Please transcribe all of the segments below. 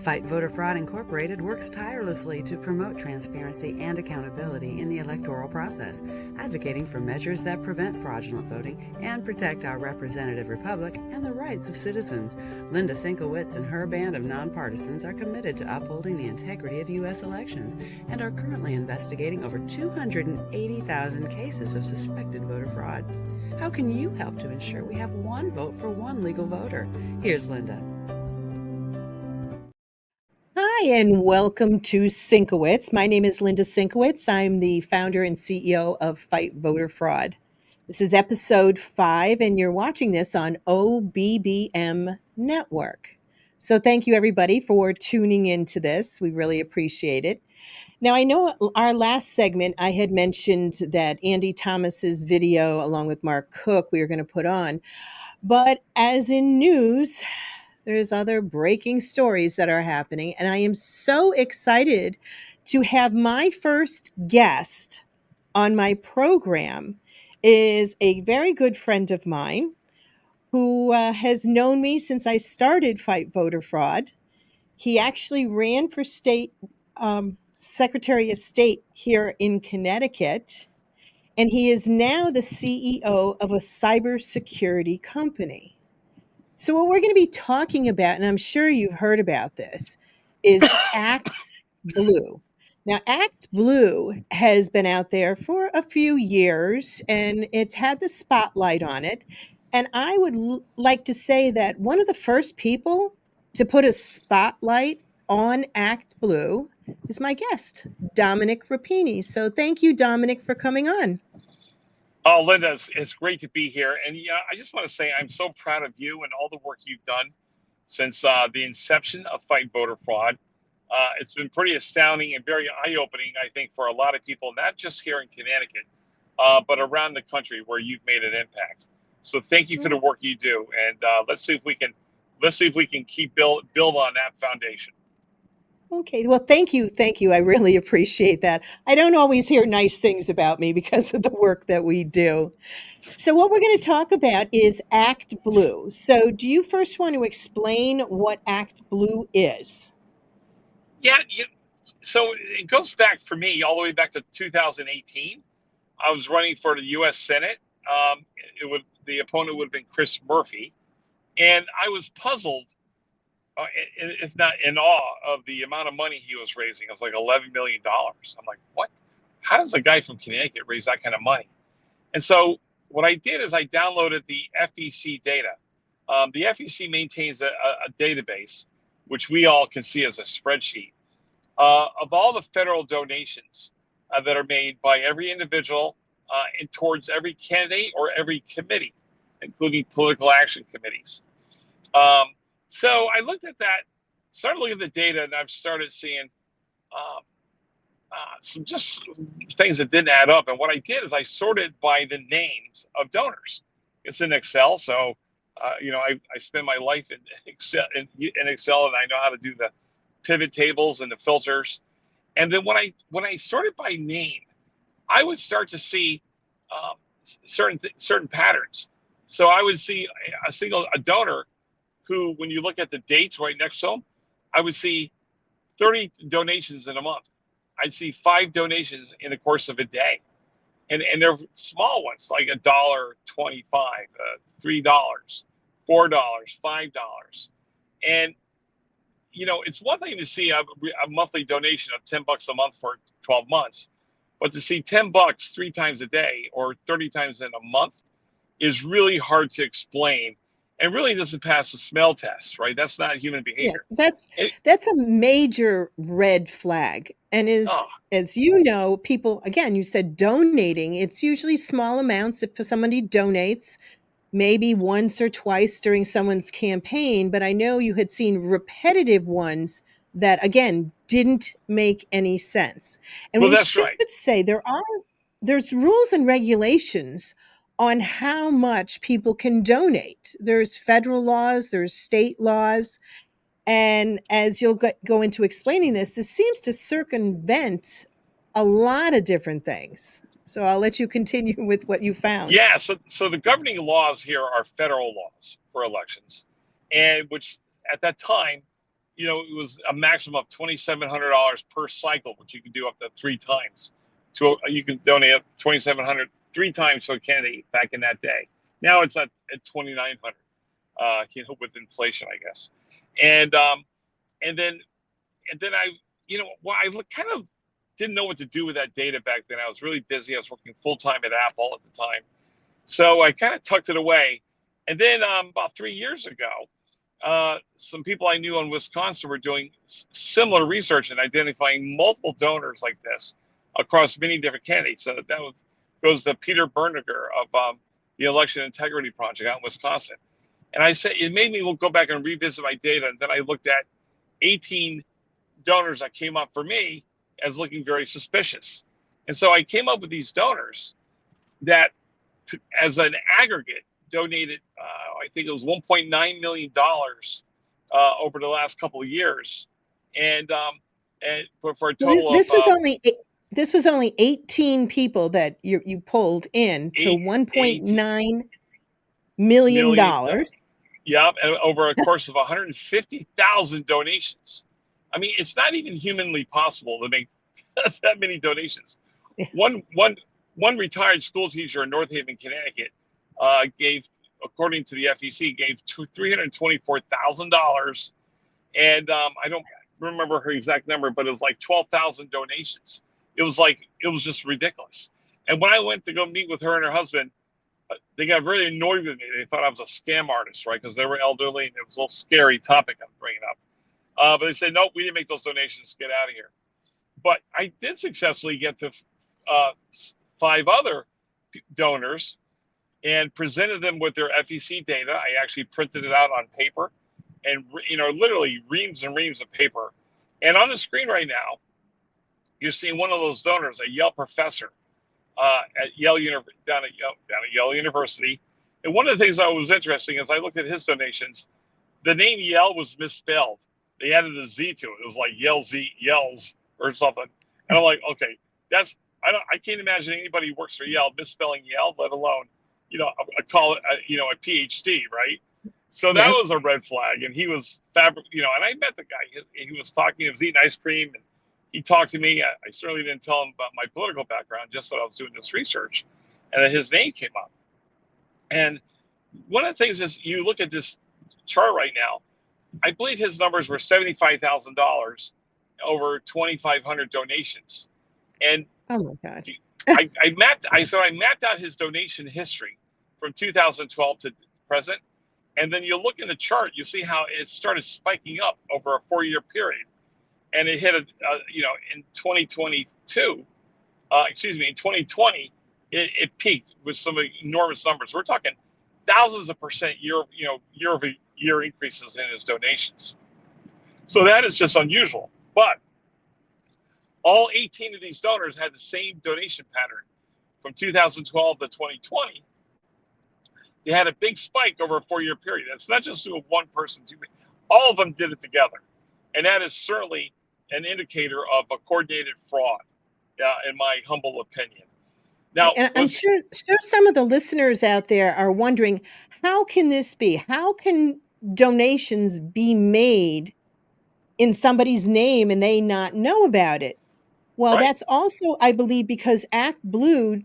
Fight Voter Fraud Incorporated works tirelessly to promote transparency and accountability in the electoral process, advocating for measures that prevent fraudulent voting and protect our representative republic and the rights of citizens. Linda Szynkowicz and her band of non-partisans are committed to upholding the integrity of U.S. elections and are currently investigating over 280,000 cases of suspected voter fraud. How can you help to ensure we have one vote for one legal voter? Here's Linda. Hi, and welcome to SYNC-O-WICZ. My name is Linda Szynkowicz. I'm the founder and CEO of Fight Voter Fraud. This is episode 5, and you're watching this on OBBM Network. So thank you, everybody, for tuning into this. We really appreciate it. Now, I know our last segment, I had mentioned that Andy Thomas's video, along with Mark Cook, we were going to put on. But as in news, there's other breaking stories that are happening, and I am so excited to have my first guest on my program is a very good friend of mine who has known me since I started Fight Voter Fraud. He actually ran for state Secretary of State here in Connecticut, and he is now the CEO of a cybersecurity company. So what we're going to be talking about, and I'm sure you've heard about this, is Act Blue. Now, Act Blue has been out there for a few years, and it's had the spotlight on it. And I would like to say that one of the first people to put a spotlight on Act Blue is my guest, Dominic Rapini. So thank you, Dominic, for coming on. Oh, Linda, it's great to be here. And I just want to say I'm so proud of you and all the work you've done since the inception of Fight Voter Fraud. It's been pretty astounding and very eye-opening, I think, for a lot of people, not just here in Connecticut, but around the country where you've made an impact. So thank you for the work you do, and let's see if we can keep build on that foundation. Okay, well, thank you. Thank you. I really appreciate that. I don't always hear nice things about me because of the work that we do. So what we're going to talk about is Act Blue. So do you first want to explain what Act Blue is? Yeah, so it goes back for me all the way back to 2018. I was running for the U.S. Senate. The opponent would have been Chris Murphy, and I was puzzled, if not in awe, of the amount of money he was raising. It was like $11 million. I'm like, what? How does a guy from Connecticut raise that kind of money? And so what I did is I downloaded the FEC data. The FEC maintains a database, which we all can see as a spreadsheet, of all the federal donations that are made by every individual and towards every candidate or every committee, including political action committees. So I looked at that, started looking at the data, and I've started seeing some just things that didn't add up. And what I did is I sorted by the names of donors. It's in Excel, so I spend my life in Excel, and I know how to do the pivot tables and the filters. And then when I sorted by name, I would start to see certain patterns. So I would see a donor who, when you look at the dates right next to them, I would see 30 donations in a month. I'd see 5 donations in the course of a day. And they're small ones, like $1.25, $3, $4, $5. And, it's one thing to see a monthly donation of $10 a month for 12 months, but to see $10 3 times a day or 30 times in a month is really hard to explain. And really doesn't pass the smell test, right? That's not human behavior. Yeah, that's a major red flag. And as you know, people, again, you said donating, it's usually small amounts. If somebody donates, maybe once or twice during someone's campaign, but I know you had seen repetitive ones that, again, didn't make any sense. And we should say there's rules and regulations on how much people can donate. There's federal laws, there's state laws. And as you'll go into explaining this seems to circumvent a lot of different things. So I'll let you continue with what you found. Yeah, so the governing laws here are federal laws for elections, and which at that time it was a maximum of $2,700 per cycle, which you can do up to 3 times. You can donate up $2,700 3 times to a candidate back in that day. Now it's at $2,900, with inflation, I guess. And then I, I kind of didn't know what to do with that data back then. I was really busy. I was working full time at Apple at the time, so I kind of tucked it away. And then about 3 years ago, some people I knew in Wisconsin were doing similar research and identifying multiple donors like this across many different candidates. So that goes to Peter Berniger of the Election Integrity Project out in Wisconsin. And I said, it made me go back and revisit my data. And then I looked at 18 donors that came up for me as looking very suspicious. And so I came up with these donors that, as an aggregate, donated, I think it was $1.9 million over the last couple of years. And for a total this was only 18 people that you pulled in to $1.9 million. Yeah, and over a course of 150,000 donations. I mean, it's not even humanly possible to make that many donations. One retired school teacher in North Haven, Connecticut, gave, according to the FEC, gave $324,000, and I don't remember her exact number, but it was like 12,000 donations. It was just ridiculous. And when I went to go meet with her and her husband, they got very annoyed with me. They thought I was a scam artist, right? Because they were elderly and it was a little scary topic I'm bringing up. But they said, nope, we didn't make those donations. Get out of here. But I did successfully get to 5 other donors and presented them with their FEC data. I actually printed it out on paper and, literally reams and reams of paper. And on the screen right now, you're seeing one of those donors, a Yale professor at Yale down at Yale University. And one of the things that was interesting is I looked at his donations. The name Yale was misspelled. They added a Z to it. It was like Yells or something. And I'm like, okay, I can't imagine anybody who works for Yale misspelling Yale, let alone, call it, a PhD, right? So that was a red flag. And he was and I met the guy. He was talking, he was eating ice cream, and he talked to me. I certainly didn't tell him about my political background, just that I was doing this research, and then his name came up. And one of the things is, you look at this chart right now, I believe his numbers were $75,000 over 2,500 donations. And oh my God, I mapped out his donation history from 2012 to present. And then you look in the chart, you see how it started spiking up over a 4-year period. And it hit, in 2022, in 2020, it peaked with some enormous numbers. We're talking thousands of percent year-over-year increases in his donations. So that is just unusual. But all 18 of these donors had the same donation pattern from 2012 to 2020. They had a big spike over a 4-year period. It's not just one person. All of them did it together. And that is certainly an indicator of a coordinated fraud, in my humble opinion. Now, and I'm sure some of the listeners out there are wondering, how can this be? How can donations be made in somebody's name and they not know about it? Well, that's also, I believe, because Act Blue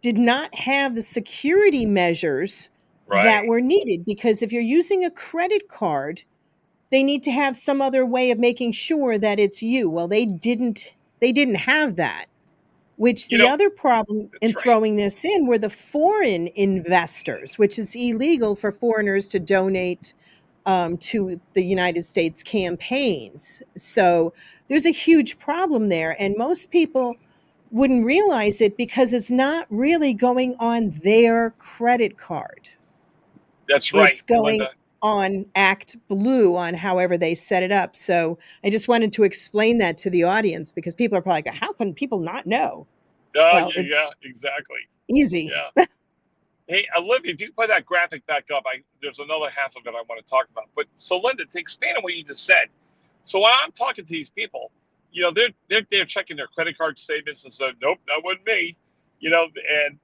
did not have the security measures that were needed. Because if you're using a credit card, they need to have some other way of making sure that it's you. Well, they didn't have that. Which the other problem in throwing this in were the foreign investors, which is illegal for foreigners to donate to the United States campaigns. So there's a huge problem there. And most people wouldn't realize it because it's not really going on their credit card. That's right. It's going on Act Blue, on however they set it up. So I just wanted to explain that to the audience, because people are probably like, how can people not know? Well, yeah, exactly. Easy. Yeah. Hey, Olivia, if you put that graphic back up, there's another half of it I want to talk about. But so, Linda, to expand on what you just said, so when I'm talking to these people, they're checking their credit card statements and said, nope, that wasn't me, and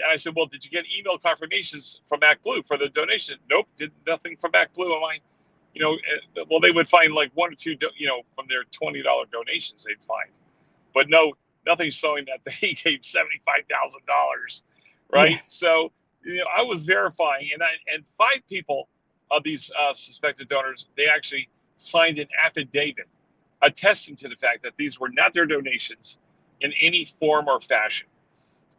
I said, well, did you get email confirmations from Act Blue for the donation? Nope, did nothing from Act Blue. I'm like, well, they would find like one or two, from their $20 donations, they'd find, but nothing showing that they gave $75,000, Yeah. right? So, I was verifying, and 5 people of these suspected donors, they actually signed an affidavit attesting to the fact that these were not their donations in any form or fashion.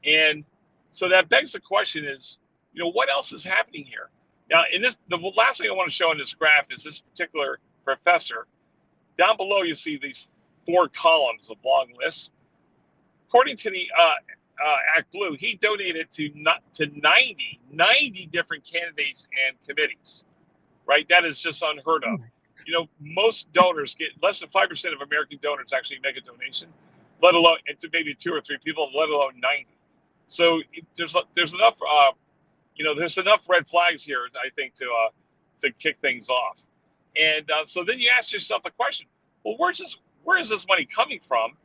And so that begs the question is, what else is happening here? Now, the last thing I want to show in this graph is this particular professor. Down below, you see these 4 columns of long lists. According to the Act Blue, he donated to 90 different candidates and committees, right? That is just unheard of. Most donors get less than 5% of American donors actually make a donation, let alone, and to maybe 2 or 3 people, let alone 90. So there's enough, there's enough red flags here, I think, to kick things off. And so then you ask yourself the question: well, where is this money coming from,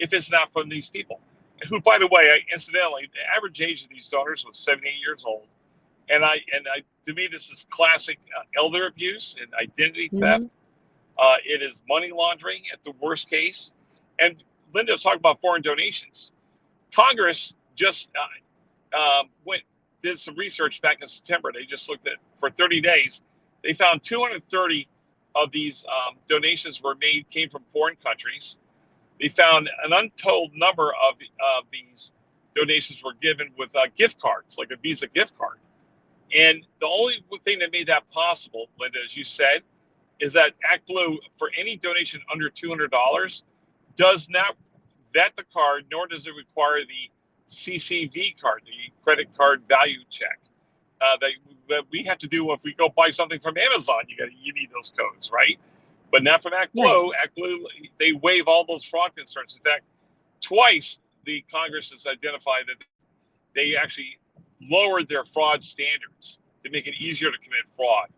if it's not from these people? Who, by the way, incidentally, the average age of these donors was 78 years old. And to me, this is classic elder abuse and identity theft. It is money laundering at the worst case. And Linda was talking about foreign donations. Congress just did some research back in September. They just looked at, for 30 days, they found 230 of these donations came from foreign countries. They found an untold number of these donations were given with gift cards, like a Visa gift card. And the only thing that made that possible, Linda, as you said, is that Act Blue, for any donation under $200, does not vet the card, nor does it require the CCV card, the credit card value check, that we have to do if we go buy something from Amazon. You need those codes, right? But not from Act Blue. Right. Act Blue, they waive all those fraud concerns. In fact, twice the Congress has identified that they actually lowered their fraud standards to make it easier to commit fraud.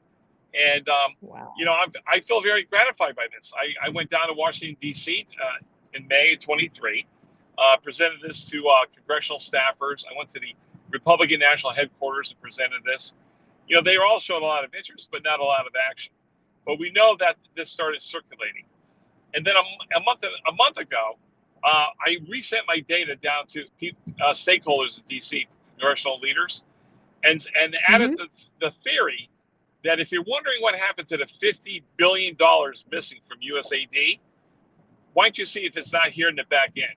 And, wow. I feel very gratified by this. I went down to Washington, D.C. In May of 23, presented this to congressional staffers. I went to the Republican National Headquarters and presented this. They were all showing a lot of interest, but not a lot of action. But we know that this started circulating. And then a month ago, I resent my data down to stakeholders in D.C., congressional leaders, and added the theory that if you're wondering what happened to the $50 billion missing from USAID, why don't you see if it's not here in the back end?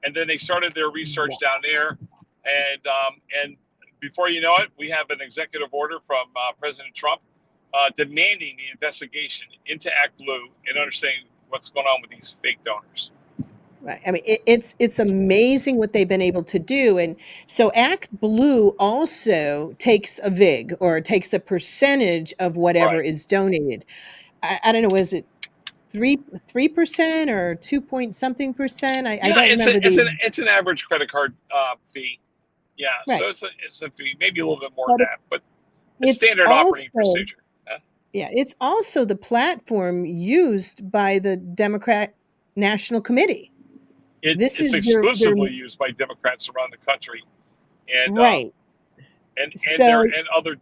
And then they started their research down there, and before you know it, we have an executive order from President Trump demanding the investigation into Act Blue and understanding what's going on with these fake donors. Right. I mean, it's amazing what they've been able to do. And so Act Blue also takes a VIG, or takes a percentage of whatever is donated. I don't know, is it 3% or 2 point something percent? I don't remember. It's an average credit card fee. Yeah. Right. So it's a fee, maybe a little bit more than that, but it's standard operating procedure. Yeah. It's also the platform used by the Democrat National Committee. It's exclusively used by Democrats around the country, and right, and other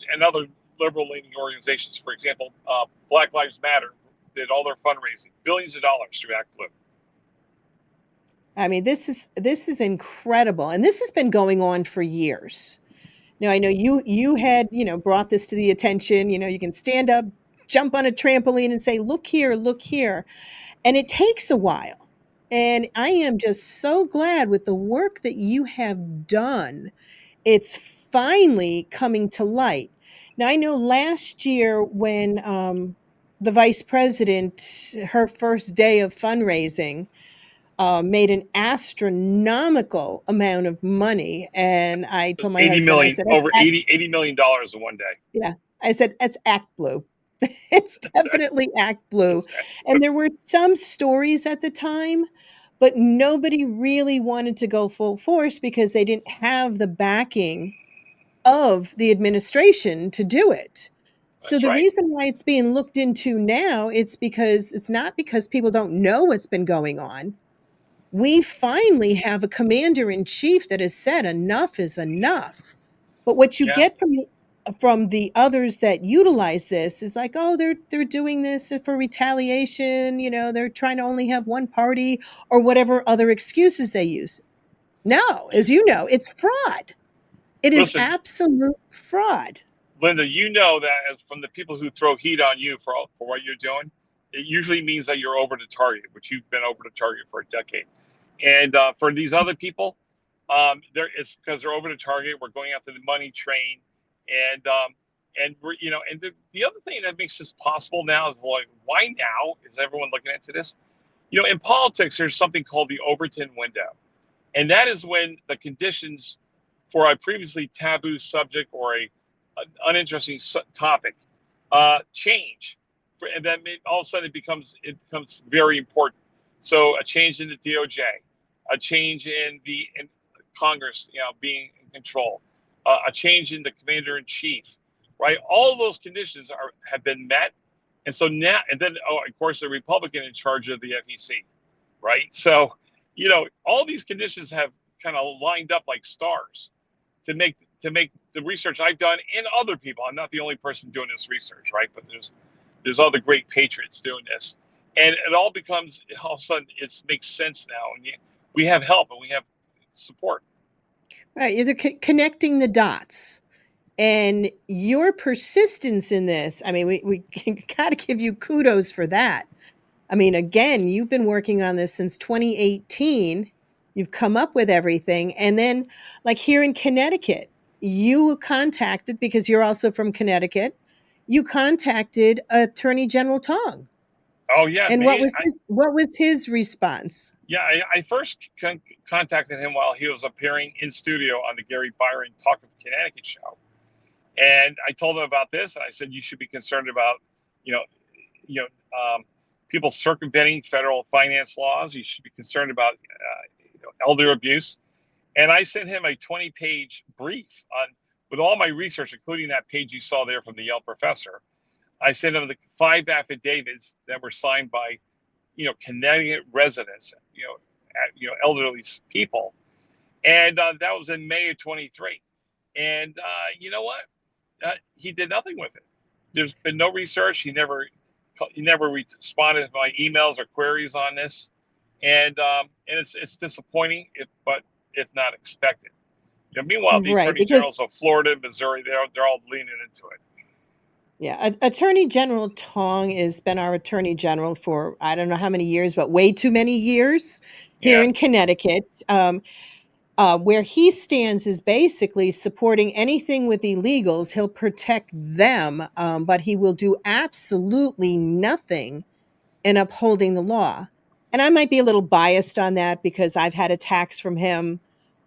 liberal-leaning organizations. For example, Black Lives Matter did all their fundraising, billions of dollars through Act Blue. I mean, this is incredible, and this has been going on for years. Now, I know you had brought this to the attention. You can stand up, jump on a trampoline, and say, "Look here, look here," and it takes a while. And I am just so glad with the work that you have done. It's finally coming to light. Now, I know last year when the vice president, her first day of fundraising, made an astronomical amount of money. And I told my husband, I said, over $80 million in one day. Yeah. I said, it's Act Blue. It's definitely Act Blue. And there were some stories at the time, but nobody really wanted to go full force because they didn't have the backing of the administration to do it. So the reason why it's being looked into now, it's not because people don't know what's been going on. We finally have a commander in chief that has said enough is enough. But what you get from from the others that utilize this is like, oh, they're doing this for retaliation, they're trying to only have one party or whatever other excuses they use. No, as you know, it's fraud. It is Listen, absolute fraud. Linda, you know that from the people who throw heat on you for what you're doing, it usually means that you're over the target, which you've been over the target for a decade. And for these other people, it's because they're over the target. We're going after the money train, and we're and the other thing that makes this possible now is like, why now is everyone looking into this? In politics, there's something called the Overton window, and that is when the conditions for a previously taboo subject or an uninteresting topic change, and then all of a sudden it becomes very important. So a change in the DOJ, a change in Congress, being in control, a change in the commander in chief, right? All of those conditions have been met, and so now, and then of course the Republican in charge of the FEC, right? So all these conditions have kind of lined up like stars to make the research I've done and other people. I'm not the only person doing this research, right? But there's other great patriots doing this, and it all becomes, all of a sudden it makes sense now, and we have help and we have support. Right, you're connecting the dots. And your persistence in this, I mean, we got to give you kudos for that. I mean, again, you've been working on this since 2018. You've come up with everything. And then, like here in Connecticut, you contacted, because you're also from Connecticut, you contacted Attorney General Tong. Oh, yeah. And what was his response? Yeah, I first contacted him while he was appearing in studio on the Gary Byron Talk of Connecticut show. And I told him about this, and I said, you should be concerned about, people circumventing federal finance laws. You should be concerned about, elder abuse. And I sent him a 20-page brief with all my research, including that page you saw there from the Yale professor. I sent him the 5 affidavits that were signed by, Connecticut residents, elderly people. And that was in May of 23. And you know what? He did nothing with it. There's been no research. He never responded to my emails or queries on this, and it's disappointing, but if not expected. Meanwhile, the attorney generals of Florida, Missouri, they're all leaning into it. Yeah, Attorney General Tong has been our Attorney General for I don't know how many years, but way too many years here in Connecticut. Where he stands is basically supporting anything with illegals. He'll protect them, but he will do absolutely nothing in upholding the law. And I might be a little biased on that because I've had attacks from him.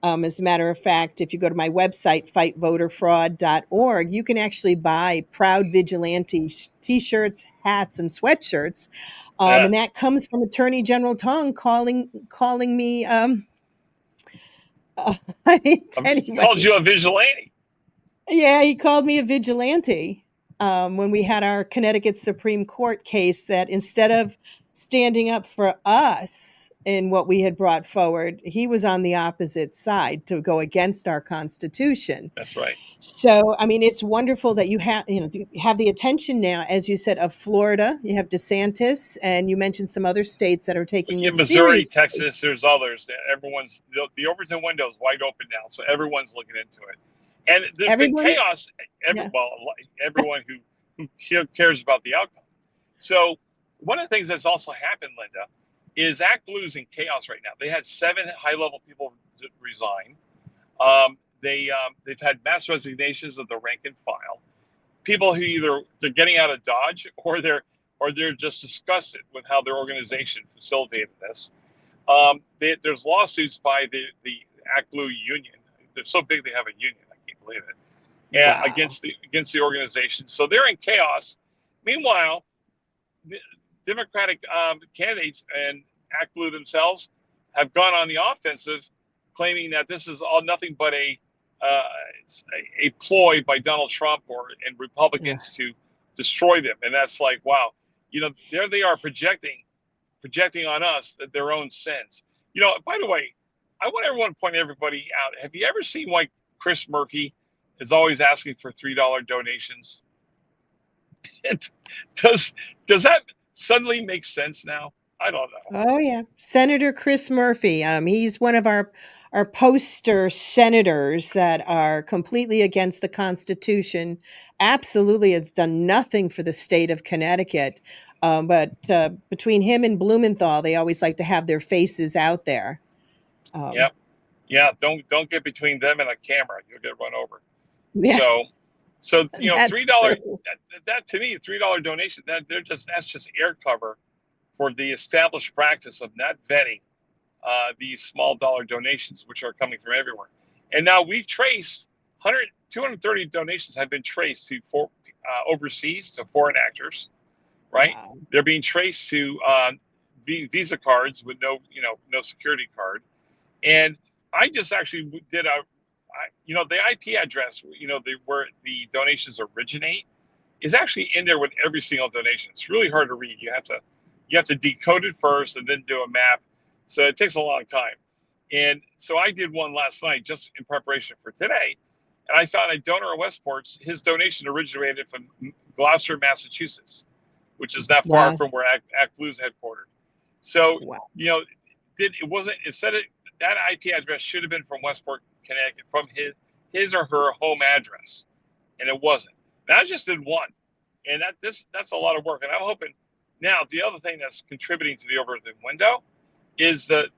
As a matter of fact, if you go to my website, fightvoterfraud.org, you can actually buy Proud Vigilante t-shirts, hats, and sweatshirts. And that comes from Attorney General Tong calling me... He called you a vigilante. Yeah, he called me a vigilante when we had our Connecticut Supreme Court case, that instead of standing up for us in what we had brought forward, he was on the opposite side to go against our Constitution. That's right. So, I mean, it's wonderful that you have the attention now, as you said, of Florida. You have DeSantis, and you mentioned some other states that are taking this Missouri, seriously. Texas, there's others. The Overton window is wide open now, so everyone's looking into it. And there's been chaos. Everyone who cares about the outcome. So one of the things that's also happened, Linda, is Act Blue's in chaos right now. They had 7 high-level people resign. They've had mass resignations of the rank and file. People who either they're getting out of Dodge or they're just disgusted with how their organization facilitated this. There's lawsuits by the Act Blue union. They're so big they have a union. I can't believe it. Yeah, wow. against the organization. So they're in chaos. Meanwhile, the Democratic candidates and Act Blue themselves have gone on the offensive, claiming that this is all nothing but a ploy by Donald Trump and Republicans to destroy them. And that's like, wow, there they are projecting on us their own sins. By the way, I want everyone to point everybody out. Have you ever seen Chris Murphy is always asking for $3 donations. does does that suddenly make sense now? I don't know. Oh yeah, Senator Chris Murphy. He's one of our poster senators that are completely against the Constitution. Absolutely, have done nothing for the state of Connecticut. But between him and Blumenthal, they always like to have their faces out there. Yeah, yeah. Don't get between them and a camera. You'll get run over. Yeah, So that's $3 true. that to me, $3 donation, that's just air cover for the established practice of not vetting these small dollar donations, which are coming from everywhere. And now we've traced 230 donations have been traced to overseas to foreign actors, right? Wow. They're being traced to Visa cards with no security card. And I just actually did the IP address, where the donations originate is actually in there with every single donation. It's really hard to read. You have to decode it first and then do a map. So it takes a long time. And so I did one last night just in preparation for today. And I found a donor in Westport. His donation originated from Gloucester, Massachusetts, which is not far Wow. from where Act Blue's headquartered. So, Wow. that IP address should have been from Westport, Connecticut, from his or her home address. And it wasn't. And I just did one. And that's a lot of work. And I'm hoping now the other thing that's contributing to the over the window is the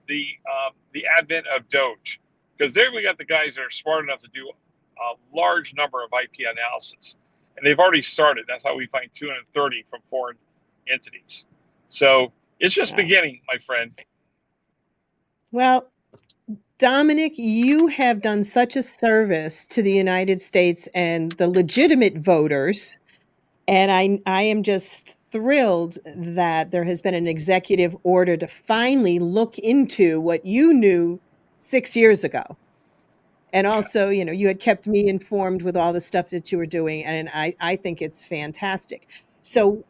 advent of Doge. Because there we got the guys that are smart enough to do a large number of IP analysis. And they've already started. That's how we find 230 from foreign entities. So it's just Wow. beginning, my friend. Well, Dominic, you have done such a service to the United States and the legitimate voters. And I am just thrilled that there has been an executive order to finally look into what you knew 6 years ago. And also, you had kept me informed with all the stuff that you were doing, and I think it's fantastic. So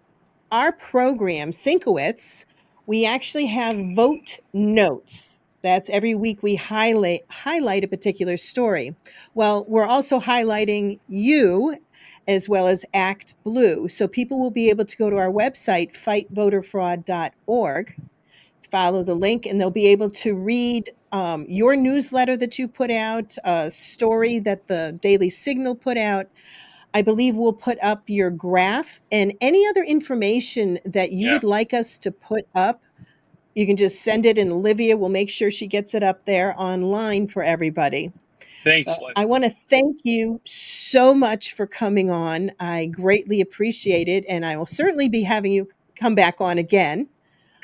our program, SYNC-O-WICZ, we actually have vote notes. That's every week we highlight a particular story. Well, we're also highlighting you as well as Act Blue. So people will be able to go to our website, fightvoterfraud.org, follow the link, and they'll be able to read your newsletter that you put out, a story that the Daily Signal put out. I believe we'll put up your graph and any other information that you would like us to put up. You can just send it, and Olivia will make sure she gets it up there online for everybody. Thanks, Linda. I want to thank you so much for coming on. I greatly appreciate it, and I will certainly be having you come back on again.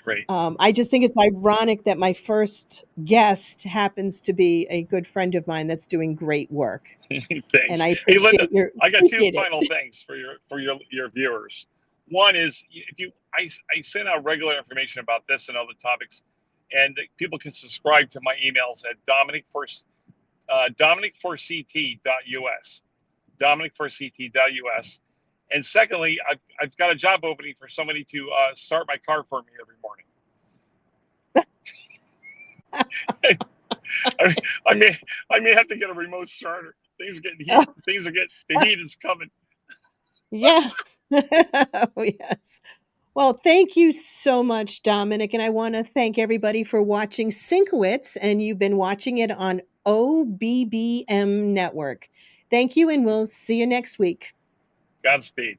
Great. I just think it's ironic that my first guest happens to be a good friend of mine that's doing great work. Thanks. And I Hey, Linda, appreciate I got two it. final things for your viewers. One is I send out regular information about this and other topics, and people can subscribe to my emails at Dominic4CT.us. Dominic4CT.us. And secondly, I've got a job opening for somebody to start my car for me every morning. I may have to get a remote starter. Things are getting heat. The heat is coming. Yeah. Oh, yes. Well, thank you so much, Dominic. And I want to thank everybody for watching SYNC-O-WICZ, and you've been watching it on OBBM Network. Thank you, and we'll see you next week. Godspeed.